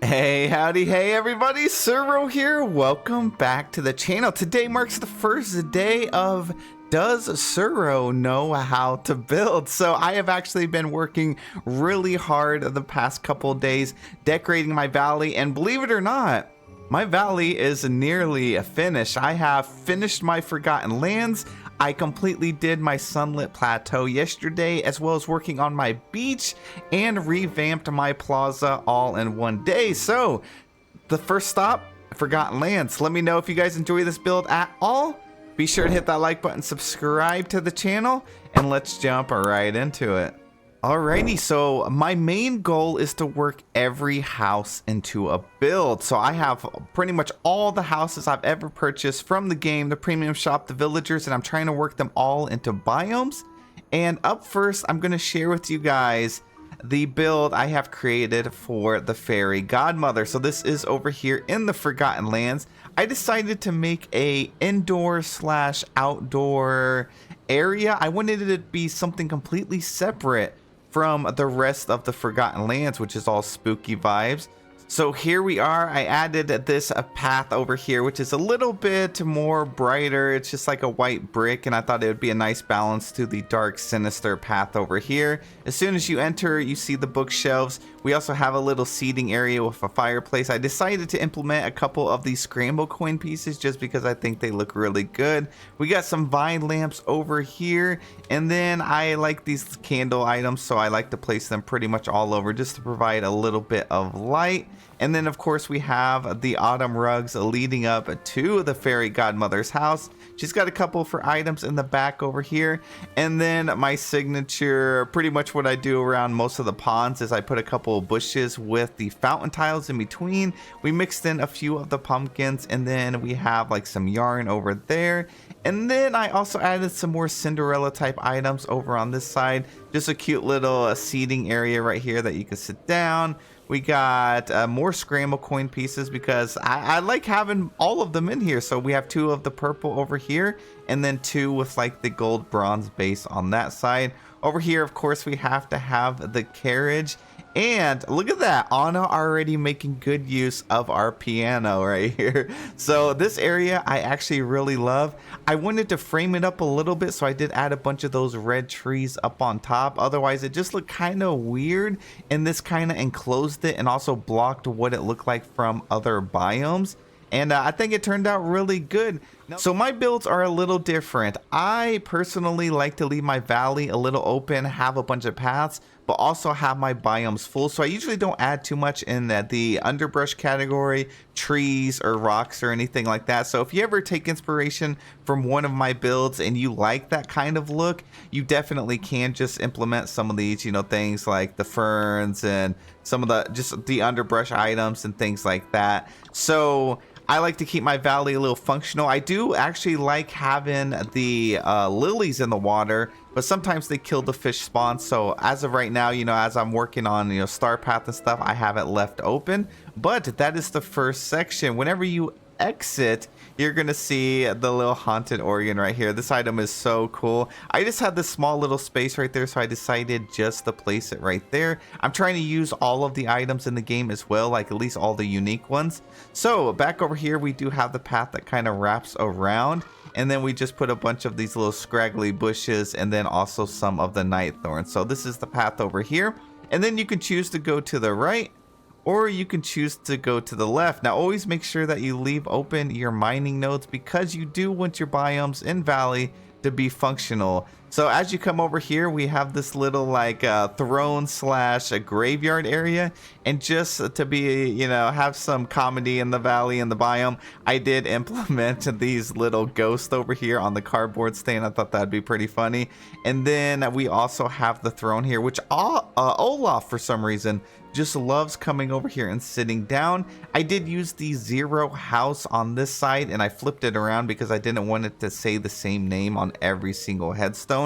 Hey, howdy, hey everybody, Suro here. Welcome back to the channel. Today marks the first day of Does Suro Know How to Build? So I have actually been working really hard the past couple of days decorating my valley, and believe it or not, my valley is nearly finished. I have finished my Forgotten Lands. I completely did my Sunlit Plateau yesterday, as well as working on my beach and revamped my plaza all in one day. So the first stop, Forgotten Lands. Let me know if you guys enjoy this build at all. Be sure to hit that like button, subscribe to the channel, and let's jump right into it. Alrighty, so my main goal is to work every house into a build. So I have pretty much all the houses I've ever purchased from the game, the premium shop, the villagers, and I'm trying to work them all into biomes. And up first, I'm going to share with you guys the build I have created for the fairy godmother. So this is over here in the Forgotten Lands. I decided to make a indoor slash outdoor area. I wanted it to be something completely separate from the rest of the Forgotten Lands, which is all spooky vibes. So here we are. I added this path over here, which is a little bit more brighter. It's just like a white brick, and I thought it would be a nice balance to the dark, sinister path over here. As soon as you enter, you see the bookshelves. We also have a little seating area with a fireplace. I decided to implement a couple of these scramble coin pieces just because I think they look really good. We got some vine lamps over here, and then I like these candle items, so I like to place them pretty much all over just to provide a little bit of light. And then of course we have the autumn rugs leading up to the fairy godmother's house. She's got a couple for items in the back over here. And then my signature, pretty much what I do around most of the ponds, is I put a couple of bushes with the fountain tiles in between. We mixed in a few of the pumpkins, and then we have like some yarn over there. And then I also added some more Cinderella type items over on this side. Just a cute little seating area right here that you can sit down. We got more scramble coin pieces because I like having all of them in here. So we have two of the purple over here, and then two with like the gold bronze base on that side. Over here, of course, we have to have the carriage. And look at that, Anna already making good use of our piano right here. So this area I actually really love. I wanted to frame it up a little bit, so I did add a bunch of those red trees up on top. Otherwise, it just looked kind of weird, and this kind of enclosed it and also blocked what it looked like from other biomes. And I think it turned out really good. So my builds are a little different. I personally like to leave my valley a little open, have a bunch of paths, but also have my biomes full. So I usually don't add too much in the underbrush category, trees or rocks or anything like that. So if you ever take inspiration from one of my builds and you like that kind of look, you definitely can just implement some of these, you know, things like the ferns and some of the underbrush items and things like that. So I like to keep my valley a little functional. I do actually like having the lilies in the water, but sometimes they kill the fish spawn. So as of right now, you know, as I'm working on, you know, Star Path and stuff, I have it left open. But that is the first section. Whenever you exit, you're gonna see the little haunted organ right here. This item is so cool. I just had this small little space right there, so I decided just to place it right there. I'm trying to use all of the items in the game as well, like at least all the unique ones. So back over here, we do have the path that kind of wraps around, and then we just put a bunch of these little scraggly bushes, and then also some of the night thorns. So this is the path over here, and then you can choose to go to the right, or you can choose to go to the left. Now always make sure that you leave open your mining nodes, because you do want your biomes in valley to be functional. So as you come over here, we have this little like throne slash a graveyard area, and just to be, you know, have some comedy in the valley and the biome, I did implement these little ghosts over here on the cardboard stand. I thought that'd be pretty funny. And then we also have the throne here, which Olaf for some reason just loves coming over here and sitting down. I did use the 0 house on this side, and I flipped it around because I didn't want it to say the same name on every single headstone.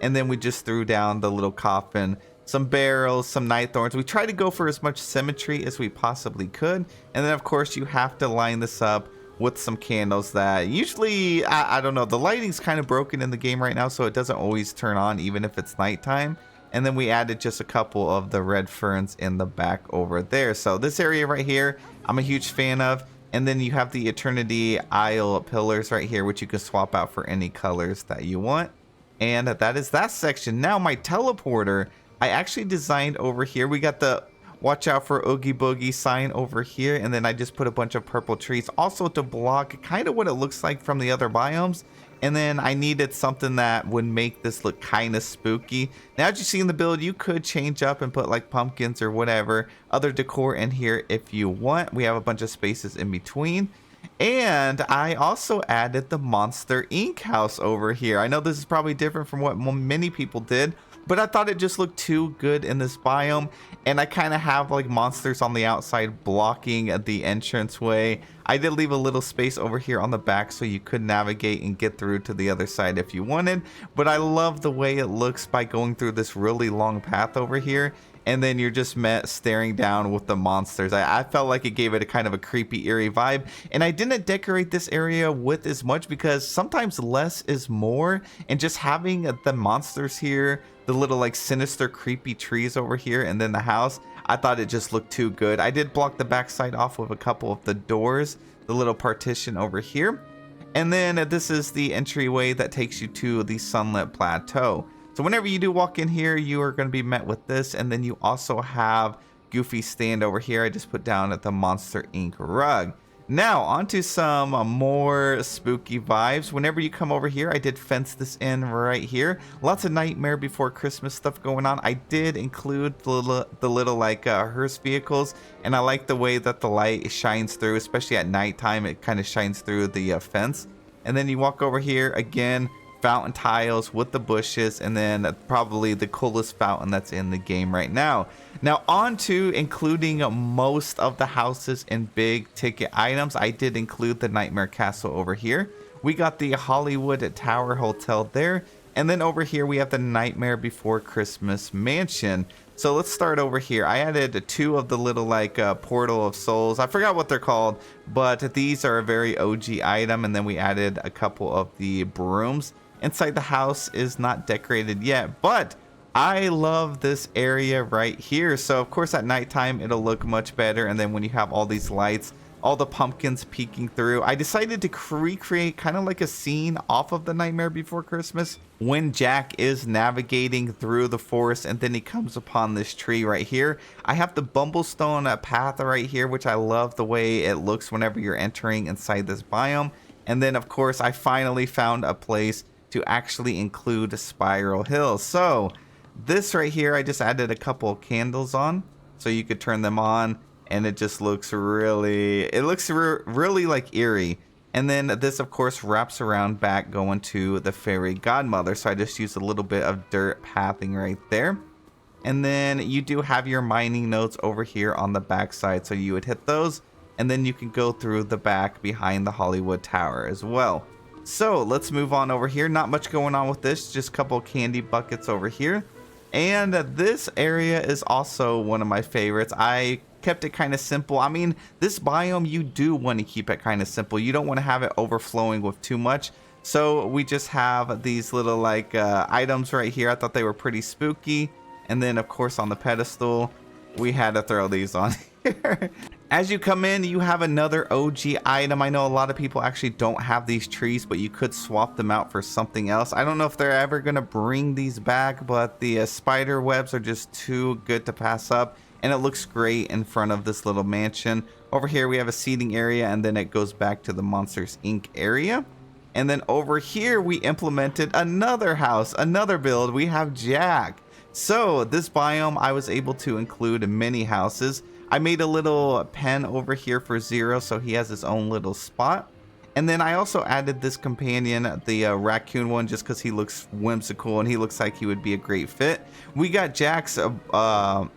And then we just threw down the little coffin, some barrels, some night thorns. We tried to go for as much symmetry as we possibly could. And then of course you have to line this up with some candles that usually, I don't know, the lighting's kind of broken in the game right now, so it doesn't always turn on even if it's nighttime. And then we added just a couple of the red ferns in the back over there. So this area right here, I'm a huge fan of. And then you have the Eternity Isle pillars right here, which you can swap out for any colors that you want. And that is that section. Now my teleporter, I actually designed over here. We got the watch out for Oogie Boogie sign over here. And then I just put a bunch of purple trees also to block kind of what it looks like from the other biomes. And then I needed something that would make this look kind of spooky. Now, as you see in the build, you could change up and put like pumpkins or whatever other decor in here if you want. We have a bunch of spaces in between. And I also added the Monster Inc. house over here. I know this is probably different from what many people did, but I thought it just looked too good in this biome. And I kind of have like monsters on the outside blocking the entranceway. I did leave a little space over here on the back so you could navigate and get through to the other side if you wanted. But I love the way it looks by going through this really long path over here. And then you're just staring down with the monsters. I felt like it gave it a kind of a creepy, eerie vibe. And I didn't decorate this area with as much because sometimes less is more. And just having the monsters here, the little like sinister, creepy trees over here, and then the house, I thought it just looked too good. I did block the backside off with a couple of the doors, the little partition over here. And then this is the entryway that takes you to the Sunlit Plateau. So whenever you do walk in here, you are going to be met with this. And then you also have Goofy stand over here. I just put down at the Monster Inc. rug. Now, onto some more spooky vibes. Whenever you come over here, I did fence this in right here. Lots of Nightmare Before Christmas stuff going on. I did include the little like hearse vehicles, and I like the way that the light shines through, especially at nighttime. It kind of shines through the fence. And then you walk over here again. Fountain tiles with the bushes, and then probably the coolest fountain that's in the game right now. Now on to including most of the houses and big ticket items. I did include the Nightmare Castle over here. We got the Hollywood Tower Hotel there, and then over here we have the Nightmare Before Christmas Mansion. So let's start over here. I added two of the little like Portal of Souls. I forgot what they're called, but these are a very OG item. And then we added a couple of the brooms. Inside the house is not decorated yet, but I love this area right here. So of course at nighttime it'll look much better. And then when you have all these lights, all the pumpkins peeking through, I decided to recreate kind of like a scene off of the Nightmare Before Christmas when Jack is navigating through the forest and then he comes upon this tree right here. I have the Bumblestone path right here, which I love the way it looks whenever you're entering inside this biome. And then of course I finally found a place to actually include Spiral Hill. So this right here, I just added a couple of candles on so you could turn them on, and it just looks really, really like eerie. And then this of course wraps around back going to the Fairy Godmother. So I just used a little bit of dirt pathing right there. And then you do have your mining nodes over here on the back side, so you would hit those, and then you can go through the back behind the Hollywood Tower as well. So let's move on over here. Not much going on with this, just a couple candy buckets over here. And this area is also one of my favorites. I kept it kind of simple. I mean, this biome, you do want to keep it kind of simple. You don't want to have it overflowing with too much. So we just have these little like items right here. I thought they were pretty spooky. And then of course on the pedestal, we had to throw these on here. As you come in, you have another OG item. I know a lot of people actually don't have these trees, but you could swap them out for something else. I don't know if they're ever going to bring these back, but the spider webs are just too good to pass up. And it looks great in front of this little mansion. Over here, we have a seating area, and then it goes back to the Monsters Inc. area. And then over here, we implemented another house, another build. We have Jack. So this biome, I was able to include many houses. I made a little pen over here for Zero, so he has his own little spot. And then I also added this companion, the raccoon one, just because he looks whimsical and he looks like he would be a great fit. We got Jack's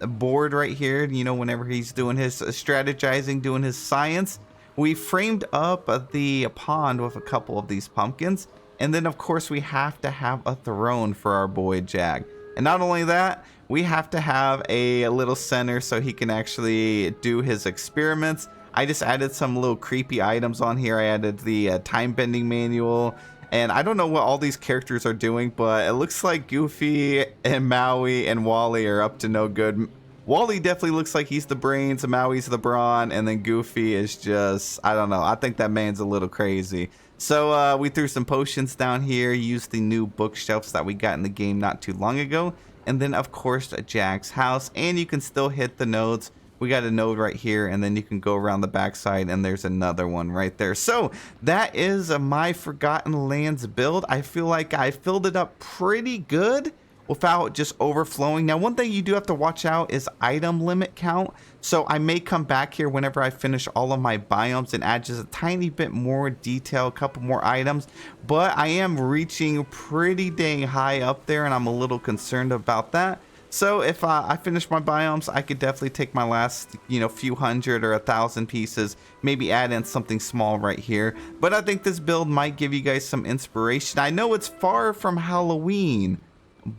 board right here, you know, whenever he's doing his strategizing, doing his science. We framed up the pond with a couple of these pumpkins. And then, of course, we have to have a throne for our boy Jack. And not only that, we have to have a little center so he can actually do his experiments. I just added some little creepy items on here. I added the time bending manual, And I don't know what all these characters are doing, but it looks like Goofy and Maui and Wally are up to no good. Wally definitely looks like he's the brains, Maui's the brawn, and then Goofy is just, I don't know. I think that man's a little crazy. So we threw some potions down here, used the new bookshelves that we got in the game not too long ago. And then, of course, Jack's house. And you can still hit the nodes. We got a node right here, and then you can go around the backside, and there's another one right there. So that is my Forgotten Lands build. I feel like I filled it up pretty good without just overflowing. Now, one thing you do have to watch out is item limit count. So I may come back here whenever I finish all of my biomes and add just a tiny bit more detail, a couple more items. But I am reaching pretty dang high up there, and I'm a little concerned about that. So if I finish my biomes, I could definitely take my last, few hundred or 1,000 pieces, maybe add in something small right here. But I think this build might give you guys some inspiration. I know it's far from Halloween,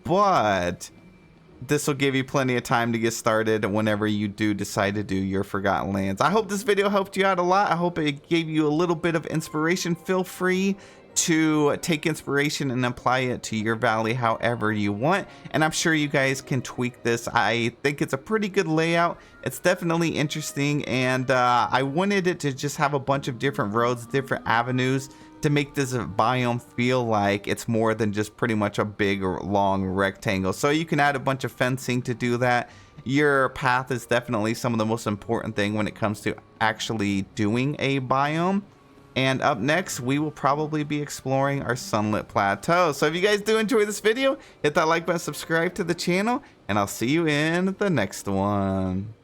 but this will give you plenty of time to get started whenever you do decide to do your Forgotten Lands. I hope this video helped you out a lot. I hope it gave you a little bit of inspiration. Feel free to take inspiration and apply it to your valley however you want, and I'm sure you guys can tweak this. I think it's a pretty good layout. It's definitely interesting, and I wanted it to just have a bunch of different roads, different avenues, to make this biome feel like it's more than just pretty much a big or long rectangle. So you can add a bunch of fencing to do that. Your path is definitely some of the most important thing when it comes to actually doing a biome. And up next, we will probably be exploring our Sunlit Plateau. So if you guys do enjoy this video, hit that like button, subscribe to the channel, and I'll see you in the next one.